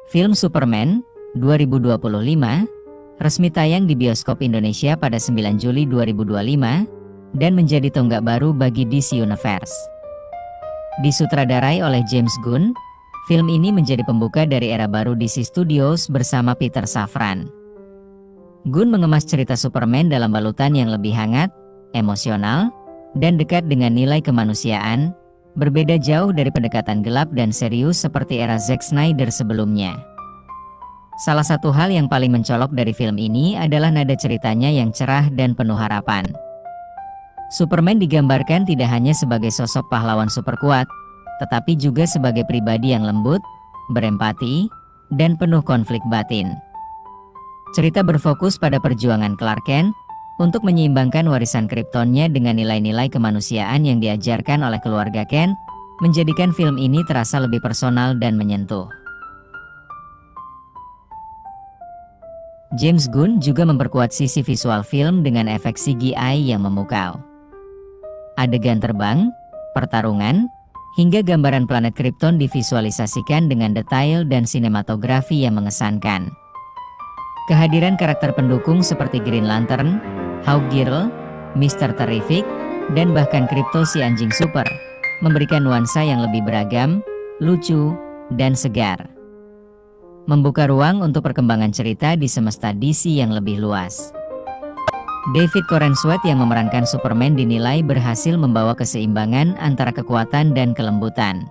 Film Superman 2025 resmi tayang di bioskop Indonesia pada 9 Juli 2025 dan menjadi tonggak baru bagi DC Universe. Disutradarai oleh James Gunn, film ini menjadi pembuka dari era baru DC Studios bersama Peter Safran. Gunn mengemas cerita Superman dalam balutan yang lebih hangat, emosional, dan dekat dengan nilai kemanusiaan, berbeda jauh dari pendekatan gelap dan serius seperti era Zack Snyder sebelumnya. Salah satu hal yang paling mencolok dari film ini adalah nada ceritanya yang cerah dan penuh harapan. Superman digambarkan tidak hanya sebagai sosok pahlawan super kuat, tetapi juga sebagai pribadi yang lembut, berempati, dan penuh konflik batin. Cerita berfokus pada perjuangan Clark Kent untuk menyeimbangkan warisan Kryptonnya dengan nilai-nilai kemanusiaan yang diajarkan oleh keluarga Kent, menjadikan film ini terasa lebih personal dan menyentuh. James Gunn juga memperkuat sisi visual film dengan efek CGI yang memukau. Adegan terbang, pertarungan, hingga gambaran planet Krypton divisualisasikan dengan detail dan sinematografi yang mengesankan. Kehadiran karakter pendukung seperti Green Lantern, Hawkgirl, Mr. Terrific, dan bahkan Krypto si anjing super, memberikan nuansa yang lebih beragam, lucu, dan segar. Membuka ruang untuk perkembangan cerita di semesta DC yang lebih luas. David Corenswet yang memerankan Superman dinilai berhasil membawa keseimbangan antara kekuatan dan kelembutan.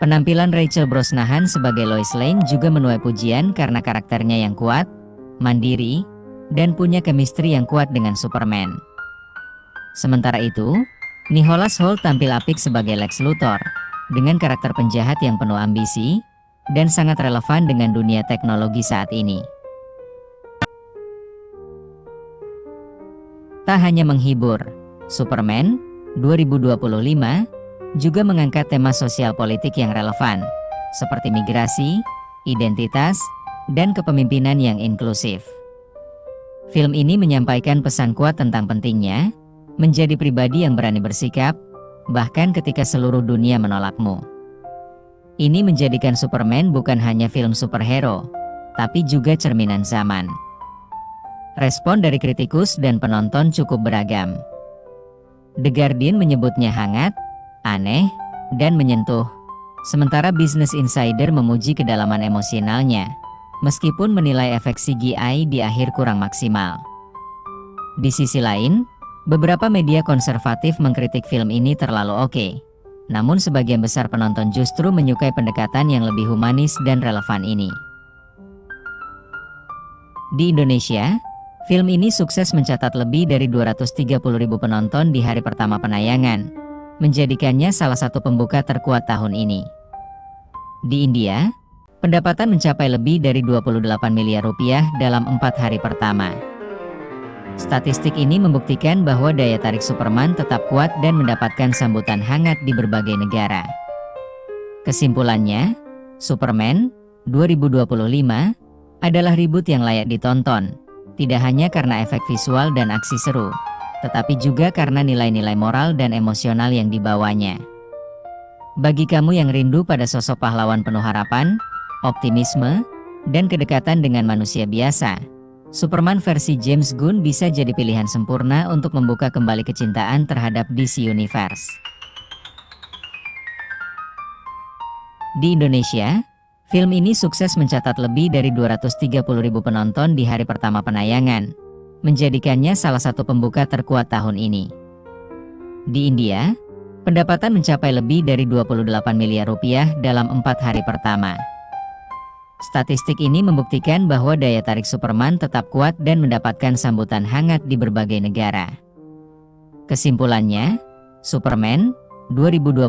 Penampilan Rachel Brosnahan sebagai Lois Lane juga menuai pujian karena karakternya yang kuat, mandiri, dan punya chemistry yang kuat dengan Superman. Sementara itu, Nicholas Hoult tampil apik sebagai Lex Luthor, dengan karakter penjahat yang penuh ambisi, dan sangat relevan dengan dunia teknologi saat ini. Tak hanya menghibur, Superman 2025 juga mengangkat tema sosial politik yang relevan, seperti migrasi, identitas, dan kepemimpinan yang inklusif. Film ini menyampaikan pesan kuat tentang pentingnya menjadi pribadi yang berani bersikap, bahkan ketika seluruh dunia menolakmu. Ini menjadikan Superman bukan hanya film superhero, tapi juga cerminan zaman. Respon dari kritikus dan penonton cukup beragam. The Guardian menyebutnya hangat, aneh, dan menyentuh, sementara Business Insider memuji kedalaman emosionalnya, meskipun menilai efek CGI di akhir kurang maksimal. Di sisi lain, beberapa media konservatif mengkritik film ini terlalu oke. Namun sebagian besar penonton justru menyukai pendekatan yang lebih humanis dan relevan ini. Di Indonesia, film ini sukses mencatat lebih dari 230.000 penonton di hari pertama penayangan, menjadikannya salah satu pembuka terkuat tahun ini. Di India, pendapatan mencapai lebih dari 28 miliar rupiah dalam 4 hari pertama. Statistik ini membuktikan bahwa daya tarik Superman tetap kuat dan mendapatkan sambutan hangat di berbagai negara. Kesimpulannya, Superman 2025 adalah reboot yang layak ditonton, tidak hanya karena efek visual dan aksi seru, tetapi juga karena nilai-nilai moral dan emosional yang dibawanya. Bagi kamu yang rindu pada sosok pahlawan penuh harapan, optimisme, dan kedekatan dengan manusia biasa, Superman versi James Gunn bisa jadi pilihan sempurna untuk membuka kembali kecintaan terhadap DC Universe. Di Indonesia, film ini sukses mencatat lebih dari 230.000 penonton di hari pertama penayangan, menjadikannya salah satu pembuka terkuat tahun ini. Di India, pendapatan mencapai lebih dari 28 miliar rupiah dalam 4 hari pertama. Statistik ini membuktikan bahwa daya tarik Superman tetap kuat dan mendapatkan sambutan hangat di berbagai negara. Kesimpulannya, Superman 2025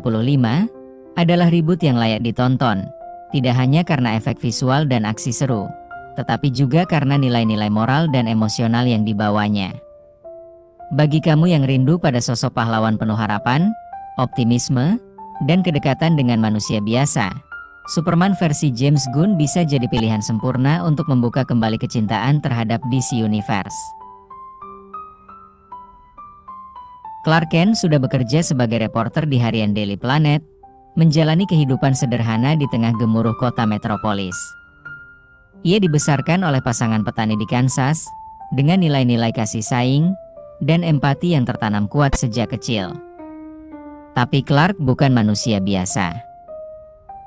adalah reboot yang layak ditonton, tidak hanya karena efek visual dan aksi seru, tetapi juga karena nilai-nilai moral dan emosional yang dibawanya. Bagi kamu yang rindu pada sosok pahlawan penuh harapan, optimisme, dan kedekatan dengan manusia biasa, Superman versi James Gunn bisa jadi pilihan sempurna untuk membuka kembali kecintaan terhadap DC Universe. Clark Kent sudah bekerja sebagai reporter di harian Daily Planet, menjalani kehidupan sederhana di tengah gemuruh kota metropolis. Ia dibesarkan oleh pasangan petani di Kansas, dengan nilai-nilai kasih saing dan empati yang tertanam kuat sejak kecil. Tapi Clark bukan manusia biasa.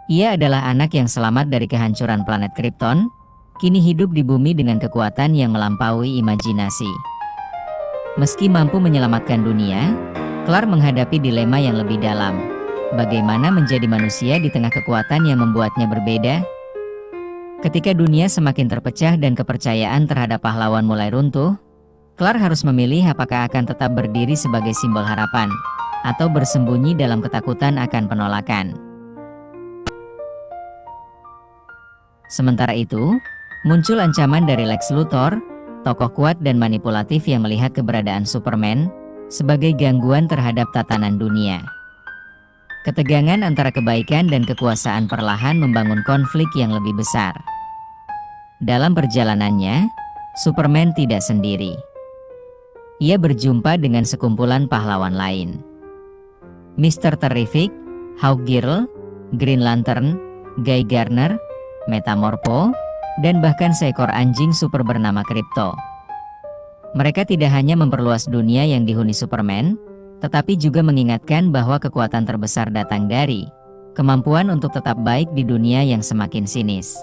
Ia adalah anak yang selamat dari kehancuran planet Krypton, kini hidup di bumi dengan kekuatan yang melampaui imajinasi. Meski mampu menyelamatkan dunia, Clark menghadapi dilema yang lebih dalam. Bagaimana menjadi manusia di tengah kekuatan yang membuatnya berbeda? Ketika dunia semakin terpecah dan kepercayaan terhadap pahlawan mulai runtuh, Clark harus memilih apakah akan tetap berdiri sebagai simbol harapan, atau bersembunyi dalam ketakutan akan penolakan. Sementara itu, muncul ancaman dari Lex Luthor, tokoh kuat dan manipulatif yang melihat keberadaan Superman sebagai gangguan terhadap tatanan dunia. Ketegangan antara kebaikan dan kekuasaan perlahan membangun konflik yang lebih besar. Dalam perjalanannya, Superman tidak sendiri. Ia berjumpa dengan sekumpulan pahlawan lain. Mr. Terrific, Hawkgirl, Green Lantern, Guy Gardner, Metamorpho, dan bahkan seekor anjing super bernama Krypto. Mereka tidak hanya memperluas dunia yang dihuni Superman, tetapi juga mengingatkan bahwa kekuatan terbesar datang dari kemampuan untuk tetap baik di dunia yang semakin sinis.